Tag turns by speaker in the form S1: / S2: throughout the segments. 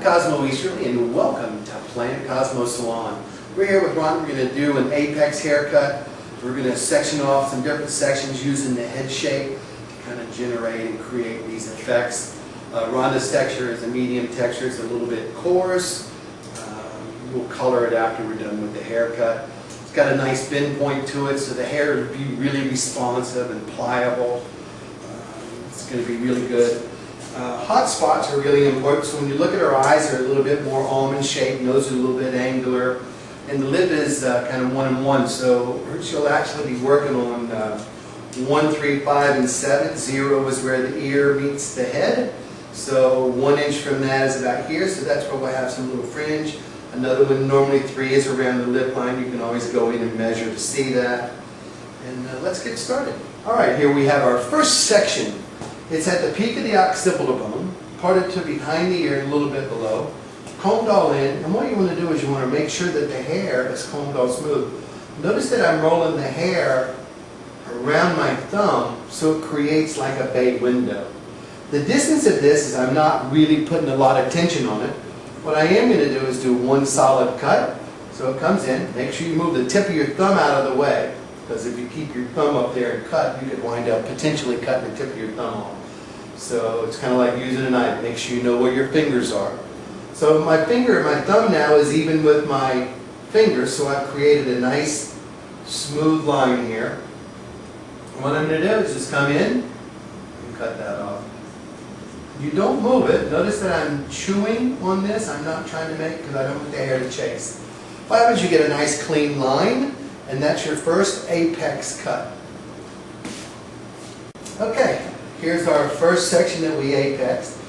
S1: Cosmo Easterly, and welcome to Planet Cosmo Salon. We're here with Ron. We're going to do an apex haircut. We're going to section off some different sections using the head shape to kind of generate and create these effects. Rhonda's texture is a medium texture. It's a little bit coarse. We'll color it after we're done with the haircut. It's got a nice bend point to it, so the hair will be really responsive and pliable. It's going to be really good. Hot spots are really important, so when you look at her eyes, they're a little bit more almond shaped, nose is a little bit angular, and the lip is kind of 1 and 1, so she'll actually be working on 1, 3, 5, and 7. 0 is where the ear meets the head, so 1 inch from that is about here, so that's where we'll have some little fringe. Another one, normally 3, is around the lip line. You can always go in and measure to see that. And let's get started. Alright, here we have our first section. It's at the peak of the occipital bone, parted to behind the ear, a little bit below, combed all in, and what you want to do is you want to make sure that the hair is combed all smooth. Notice that I'm rolling the hair around my thumb so it creates like a bay window. The distance of this is I'm not really putting a lot of tension on it. What I am going to do is do one solid cut, so it comes in. Make sure you move the tip of your thumb out of the way, because if you keep your thumb up there and cut, you could wind up potentially cutting the tip of your thumb off. So it's kind of like using a knife. Make sure you know where your fingers are. So my thumb now is even with my finger, so I've created a nice smooth line here. What I'm going to do is just come in and cut that off. You don't move it. Notice that I'm chewing on this. I'm not trying to make, because I don't want the hair to chase. What happens? You get a nice clean line, and that's your first apex cut. Okay, here's our first section that we apexed.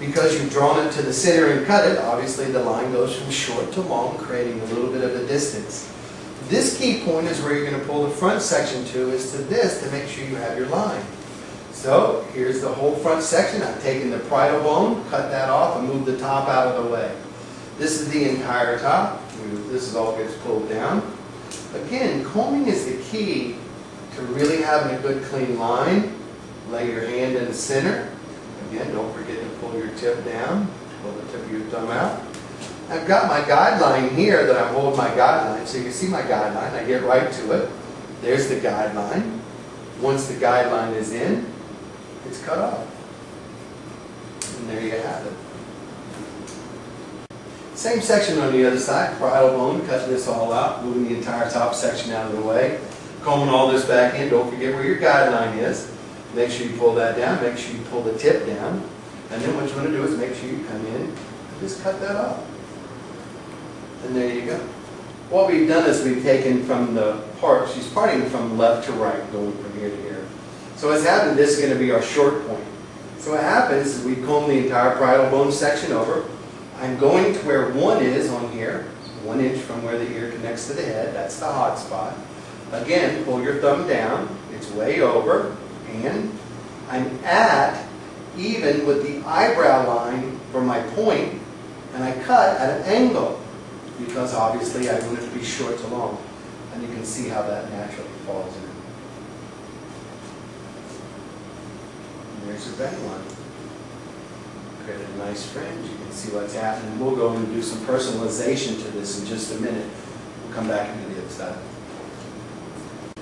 S1: Because you've drawn it to the center and cut it, obviously the line goes from short to long, creating a little bit of a distance. This key point is where you're going to pull the front section to, is to this, to make sure you have your line. So here's the whole front section. I've taken the parietal bone, cut that off, and moved the top out of the way. This is the entire top. This is all gets pulled down. Again, combing is the key to really having a good clean line. Lay your hand in the center. Again, don't forget to pull your tip down. Pull the tip of your thumb out. I've got my guideline here that I'm holding my guideline. So you can see my guideline. I get right to it. There's the guideline. Once the guideline is in, it's cut off. And there you have it. Same section on the other side. Parietal bone, cutting this all out, moving the entire top section out of the way. Combing all this back in. Don't forget where your guideline is. Make sure you pull that down. Make sure you pull the tip down. And then what you want to do is make sure you come in and just cut that off. And there you go. What we've done is we've taken from the part, she's parting from left to right, going from here to here. So what's happened, this is going to be our short point. So what happens is we comb the entire parietal bone section over. I'm going to where 1 is on here, 1 inch from where the ear connects to the head. That's the hot spot. Again, pull your thumb down. It's way over. And I'm at even with the eyebrow line for my point, and I cut at an angle because obviously I want it to be short to long, and you can see how that naturally falls in. And there's your bend line. Created a nice fringe. You can see what's happening. We'll go and do some personalization to this in just a minute. We'll come back into the other side.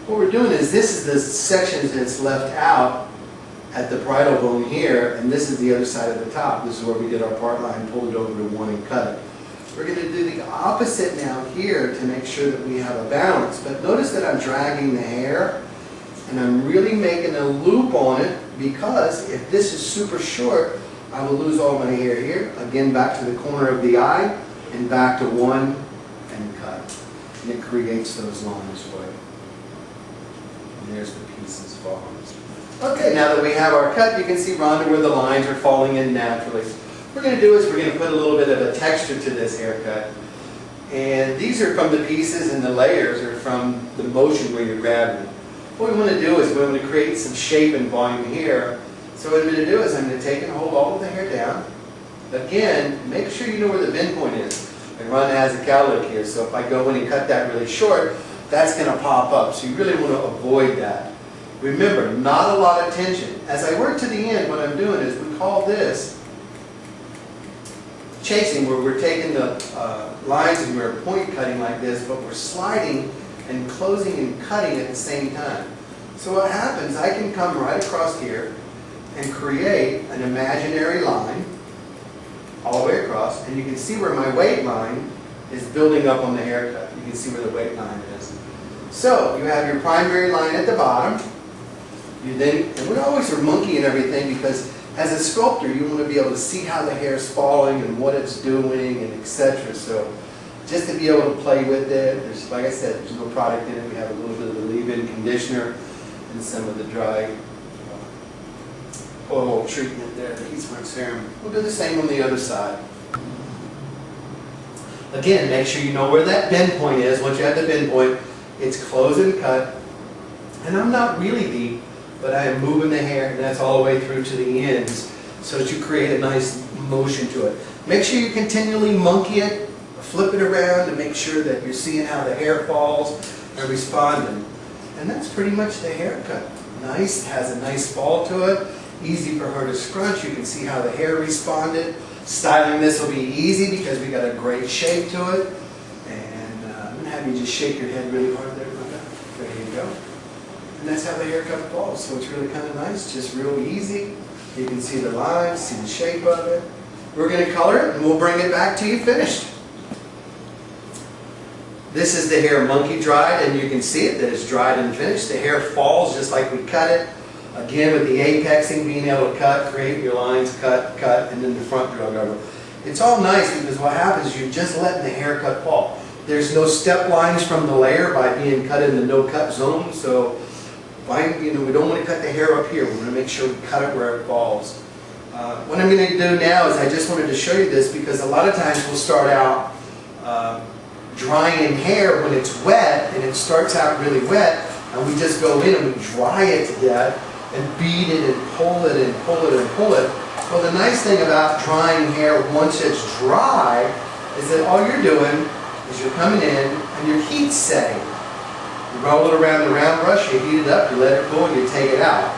S1: What we're doing is, this is the section that's left out at the parietal bone here, and this is the other side of the top. This is where we did our part line, pulled it over to 1 and cut it. We're going to do the opposite now here to make sure that we have a balance. But notice that I'm dragging the hair, and I'm really making a loop on it, because if this is super short, I will lose all my hair here. Again, back to the corner of the eye, and back to 1 and cut. And it creates those lines for you. And there's the pieces falling. Okay, now that we have our cut, you can see, Rhonda, where the lines are falling in naturally. What we're going to do is we're going to put a little bit of a texture to this haircut. And these are from the pieces, and the layers are from the motion where you're grabbing it. What we want to do is we want to create some shape and volume here. So what I'm going to do is I'm going to take and hold all of the hair down. Again, make sure you know where the bend point is. And Rhonda has a cowlick here, so if I go in and cut that really short, that's going to pop up. So you really want to avoid that. Remember, not a lot of tension. As I work to the end, what I'm doing is we call this chasing, where we're taking the lines and we're point cutting like this, but we're sliding and closing and cutting at the same time. So what happens, I can come right across here and create an imaginary line all the way across, and you can see where my weight line is building up on the haircut. You can see where the weight line is. So you have your primary line at the bottom. You then, and we always are monkeying everything because as a sculptor you want to be able to see how the hair is falling and what it's doing and etc. So just to be able to play with it, there's, like I said, there's no product in it. We have a little bit of the leave-in conditioner and some of the dry oil treatment there, the heat smart serum. We'll do the same on the other side. Again, make sure you know where that bend point is. Once you have the bend point, it's close and cut. And I'm not really deep, but I am moving the hair, and that's all the way through to the ends so that you create a nice motion to it. Make sure you continually monkey it, flip it around to make sure that you're seeing how the hair falls and responding. And that's pretty much the haircut. Nice, has a nice fall to it. Easy for her to scrunch. You can see how the hair responded. Styling this will be easy because we got a great shape to it. And I'm going to have you just shake your head really hard there, Brenda. There you go. And that's how the haircut falls. So it's really kind of nice, just real easy. You can see the lines, see the shape of it. We're going to color it and we'll bring it back to you finished. This is the hair monkey dried, and you can see it that it's dried and finished. The hair falls just like we cut it. Again, with the apexing, being able to cut, create your lines, cut, and then the front drug over. It's all nice because what happens is you're just letting the haircut fall. There's no step lines from the layer by being cut in the no cut zone, so we don't want to cut the hair up here. We want to make sure we cut it where it falls. What I'm going to do now is I just wanted to show you this because a lot of times we'll start out drying hair when it's wet, and it starts out really wet, and we just go in and we dry it to death and beat it and pull it and pull it and pull it. Well, the nice thing about drying hair once it's dry is that all you're doing is you're coming in and you're heat setting. You roll it around the round brush, you heat it up, you let it cool, and you take it out.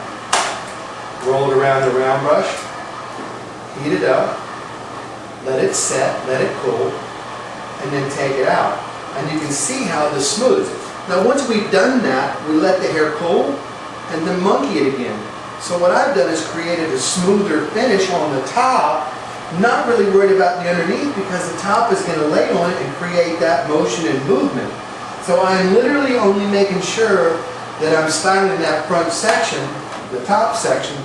S1: Roll it around the round brush, heat it up, let it set, let it cool, and then take it out. And you can see how this smooths. Now once we've done that, we let the hair cool and then monkey it again. So what I've done is created a smoother finish on the top, not really worried about the underneath because the top is going to lay on it and create that motion and movement. So I'm literally only making sure that I'm styling that front section, the top section.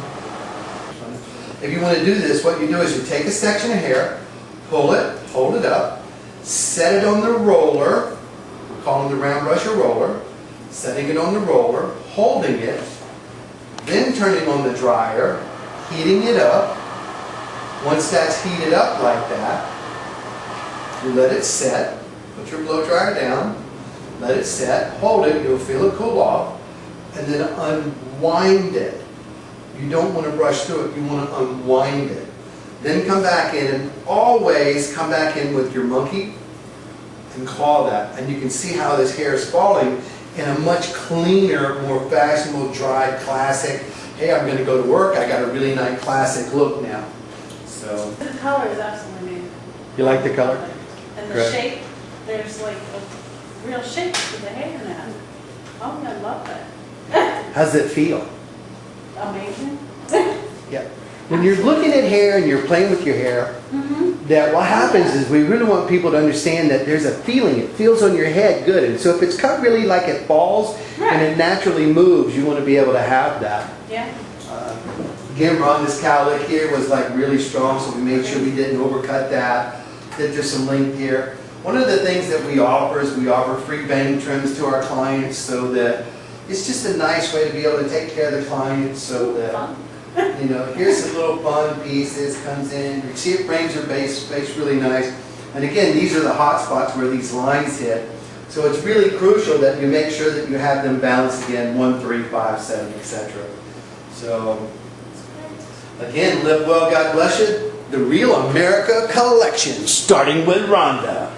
S1: If you want to do this, what you do is you take a section of hair, pull it, hold it up, set it on the roller, we're calling the round brush a roller, setting it on the roller, holding it, then turning on the dryer, heating it up. Once that's heated up like that, you let it set, put your blow dryer down, let it set, hold it, you'll feel it cool off, and then unwind it. You don't want to brush through it, you want to unwind it. Then come back in, and always come back in with your monkey and claw that. And you can see how this hair is falling in a much cleaner, more fashionable, dried, classic. Hey, I'm going to go to work, I got a really nice classic look now. So
S2: the color is absolutely amazing.
S1: you like the color?
S2: And the
S1: Correct.
S2: shape, there's like a real shape to the hair now. Oh, I love that.
S1: How's it feel?
S2: Amazing.
S1: Yeah. When you're looking at hair and you're playing with your hair, that what happens is we really want people to understand that there's a feeling. It feels on your head good. And so if it's cut really like it falls and it naturally moves, you want to be able to have that.
S2: Yeah.
S1: Again, Ron, this cowlick here was like really strong, so we made sure we didn't overcut that. That there's some length here. One of the things that we offer is we offer free bang trims to our clients so that it's just a nice way to be able to take care of the client so that, you know, here's some little fun pieces, comes in, you see it frames your base really nice. And again, these are the hot spots where these lines hit. So it's really crucial that you make sure that you have them balanced again, 1, 3, 5, 7, etc. So, again, live well, God bless you. The Real America Collection, starting with Rhonda.